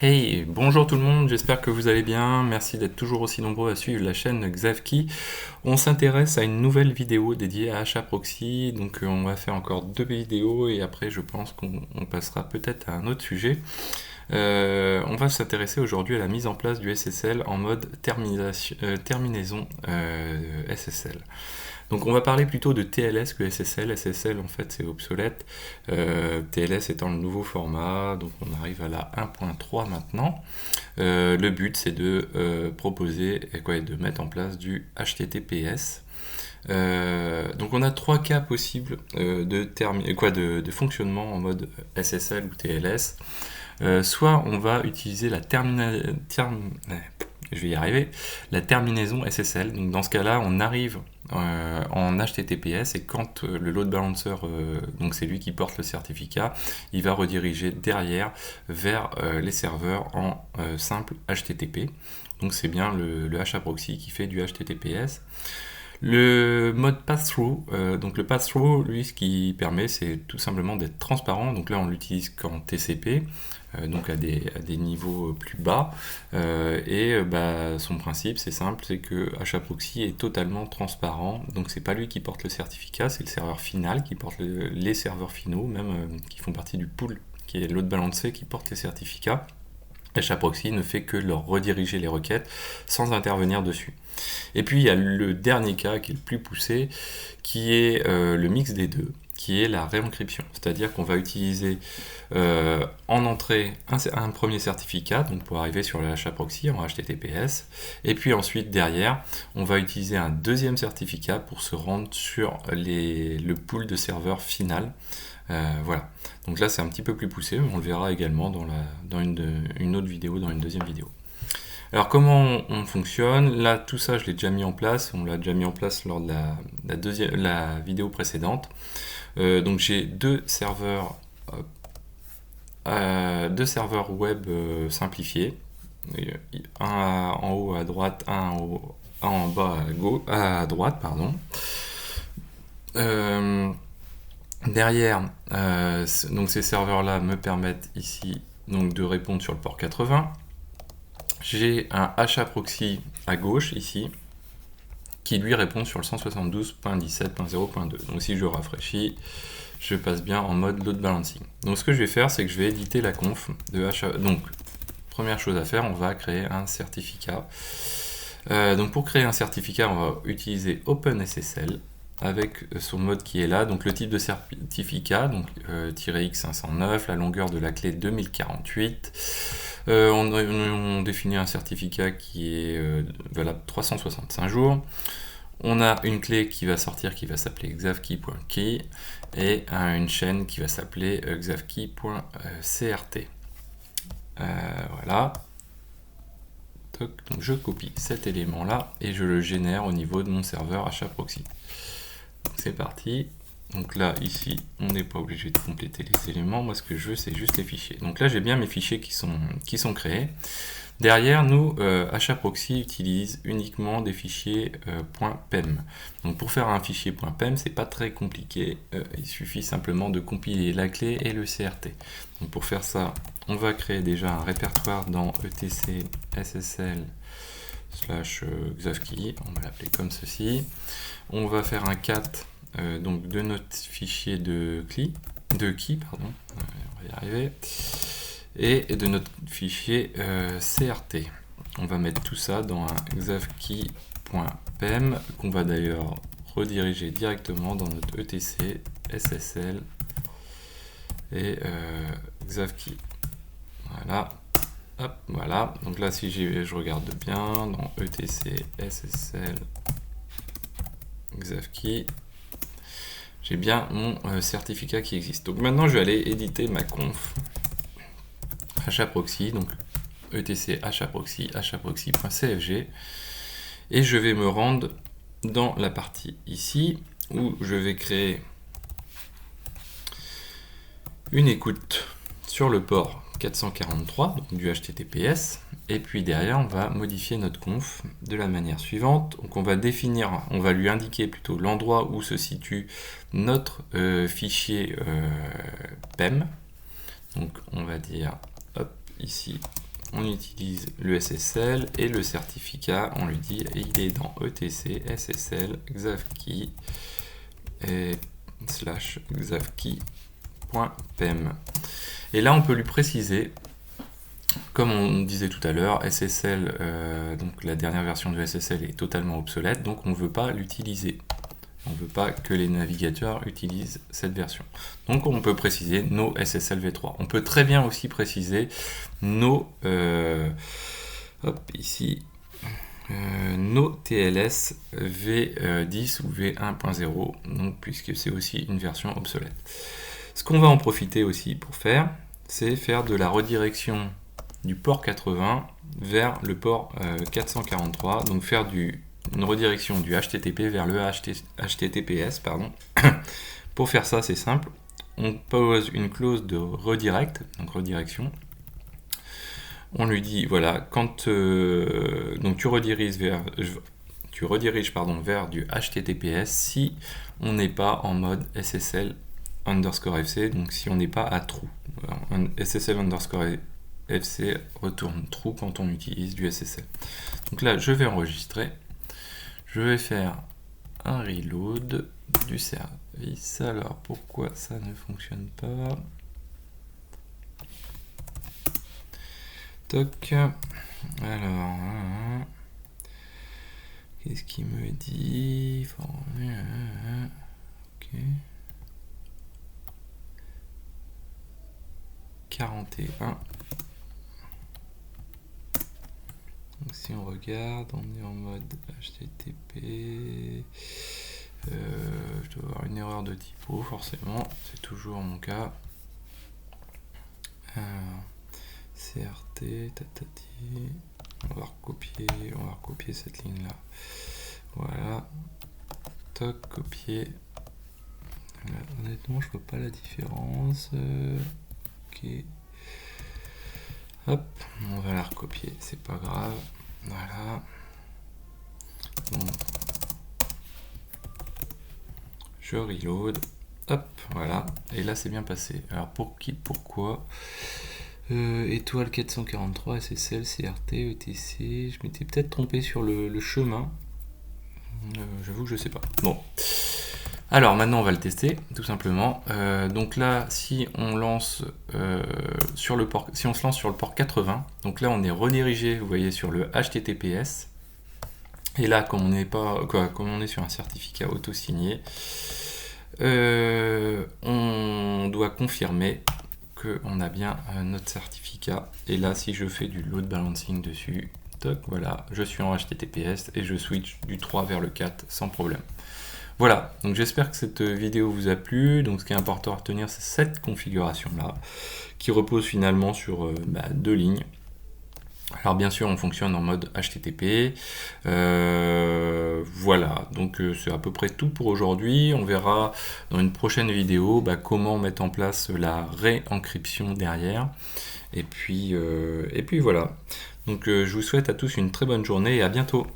Hey, bonjour tout le monde, j'espère que vous allez bien. Merci d'être toujours aussi nombreux à suivre la chaîne Xavki. On s'intéresse à une nouvelle vidéo dédiée à HAProxy. Donc on va faire encore deux vidéos et après je pense qu'on passera peut-être à un autre sujet. On va s'intéresser aujourd'hui à la mise en place du SSL en mode terminaison SSL. Donc on va parler plutôt de TLS que SSL. SSL en fait c'est obsolète. TLS étant le nouveau format, donc on arrive à la 1.3 maintenant. Le but c'est de proposer et de mettre en place du HTTPS. Donc on a trois cas possibles de fonctionnement en mode SSL ou TLS. Soit on va utiliser la terminaison SSL. Donc dans ce cas-là, on arrive en HTTPS et quand le load balancer, donc c'est lui qui porte le certificat, il va rediriger derrière vers les serveurs en simple HTTP. Donc c'est bien le HAProxy qui fait du HTTPS. Le mode pass-through, donc le pass-through, lui, ce qui permet, c'est tout simplement d'être transparent. Donc là, on l'utilise qu'en TCP, donc à des niveaux plus bas. Son principe, c'est simple, c'est que HAProxy est totalement transparent. Donc c'est pas lui qui porte le certificat, c'est le serveur final qui porte les serveurs finaux, même qui font partie du pool, qui est load balancer, qui porte les certificats. HAProxy ne fait que leur rediriger les requêtes sans intervenir dessus. Et puis il y a le dernier cas qui est le plus poussé, qui est le mix des deux, qui est la réencryption. C'est-à-dire qu'on va utiliser en entrée un premier certificat, donc pour arriver sur le HAProxy en HTTPS, et puis ensuite derrière, on va utiliser un deuxième certificat pour se rendre sur le pool de serveurs final. Voilà. Donc là c'est un petit peu plus poussé, mais on le verra également dans une autre vidéo, dans une deuxième vidéo. Alors comment on fonctionne? Là tout ça je l'ai déjà mis en place, on l'a déjà mis en place lors de la vidéo précédente. Donc j'ai deux serveurs web simplifiés, un en haut à droite, un en bas à droite, pardon. Derrière, donc ces serveurs-là me permettent ici donc de répondre sur le port 80. J'ai un HAProxy à gauche ici qui lui répond sur le 172.17.0.2. Donc si je rafraîchis, je passe bien en mode load balancing. Donc ce que je vais faire, c'est que je vais éditer la conf de HA. Donc première chose à faire, on va créer un certificat. Donc pour créer un certificat, on va utiliser OpenSSL avec son mode qui est là, donc le type de certificat, donc -x509, la longueur de la clé 2048. On définit un certificat qui est valable 365 jours. On a une clé qui va sortir qui va s'appeler xavki.key et une chaîne qui va s'appeler xavki.crt. Voilà. Donc je copie cet élément là et je le génère au niveau de mon serveur HAProxy. C'est parti. Donc là, ici, on n'est pas obligé de compléter les éléments. Moi, ce que je veux, c'est juste les fichiers. Donc là, j'ai bien mes fichiers qui sont créés. Derrière, nous, HAProxy utilise uniquement des fichiers .pem. Donc pour faire un fichier .pem, c'est pas très compliqué. Il suffit simplement de compiler la clé et le CRT. Donc pour faire ça, on va créer déjà un répertoire dans etc /xavki. On va l'appeler comme ceci. On va faire un cat donc de notre fichier de key, pardon, on va y arriver, et de notre fichier CRT. On va mettre tout ça dans un xavki.pem qu'on va d'ailleurs rediriger directement dans notre etc SSL et xavki. Voilà. Hop, voilà. Donc là, si je regarde bien dans etc SSL xavki, j'ai bien mon certificat qui existe. Donc maintenant, je vais aller éditer ma conf HAProxy, donc etc HAProxy, HAProxy.cfg, et je vais me rendre dans la partie ici où je vais créer une écoute sur le port 443, donc du HTTPS, et puis derrière on va modifier notre conf de la manière suivante. Donc on va lui indiquer plutôt l'endroit où se situe notre fichier PEM. Donc on va dire hop, ici on utilise le SSL et le certificat, on lui dit il est dans etc SSL xavkey et /xavkey.pem. Et là on peut lui préciser, comme on disait tout à l'heure, SSL, donc la dernière version de SSL est totalement obsolète, donc on ne veut pas l'utiliser. On ne veut pas que les navigateurs utilisent cette version. Donc on peut préciser no SSL v3. On peut très bien aussi préciser no, ici, no TLS v10 ou v1.0, donc puisque c'est aussi une version obsolète. Ce qu'on va en profiter aussi pour faire, c'est faire de la redirection du port 80 vers le port 443, donc faire une redirection du HTTP vers le HTTPS, pardon. Pour faire ça, c'est simple. On pose une clause de redirect, donc redirection. On lui dit, voilà, quand donc tu rediriges vers du HTTPS si on n'est pas en mode SSL underscore FC, donc si on n'est pas à true. SSL underscore FC retourne true quand on utilise du SSL. Donc là, je vais enregistrer. Je vais faire un reload du service. Alors, pourquoi ça ne fonctionne pas? Toc. Alors, qu'est-ce qu'il me dit? Ok. 41. Donc si on regarde, on est en mode HTTP. Je dois avoir une erreur de typo, forcément, c'est toujours mon cas. CRT, tatati. On va recopier cette ligne là. Voilà. Toc, copier. Là, honnêtement, je vois pas la différence. Ok. Hop, on va la recopier, c'est pas grave. Voilà. Bon. Je reload. Hop, voilà. Et là, c'est bien passé. Alors, pourquoi étoile 443, SSL, CRT, ETC. Je m'étais peut-être trompé sur le chemin. J'avoue que je sais pas. Bon. Alors maintenant on va le tester tout simplement. Donc là si on lance sur le port, si on se lance sur le port 80, donc là on est redirigé, vous voyez, sur le HTTPS. Et là comme on est sur un certificat auto-signé, on doit confirmer qu'on a bien notre certificat. Et là si je fais du load balancing dessus, toc, voilà, je suis en HTTPS et je switch du 3 vers le 4 sans problème. Voilà, donc j'espère que cette vidéo vous a plu. Donc ce qui est important à retenir, c'est cette configuration-là, qui repose finalement sur deux lignes. Alors bien sûr, on fonctionne en mode HTTP. Voilà, donc c'est à peu près tout pour aujourd'hui. On verra dans une prochaine vidéo comment mettre en place la réencryption derrière. Et puis voilà. Donc je vous souhaite à tous une très bonne journée et à bientôt.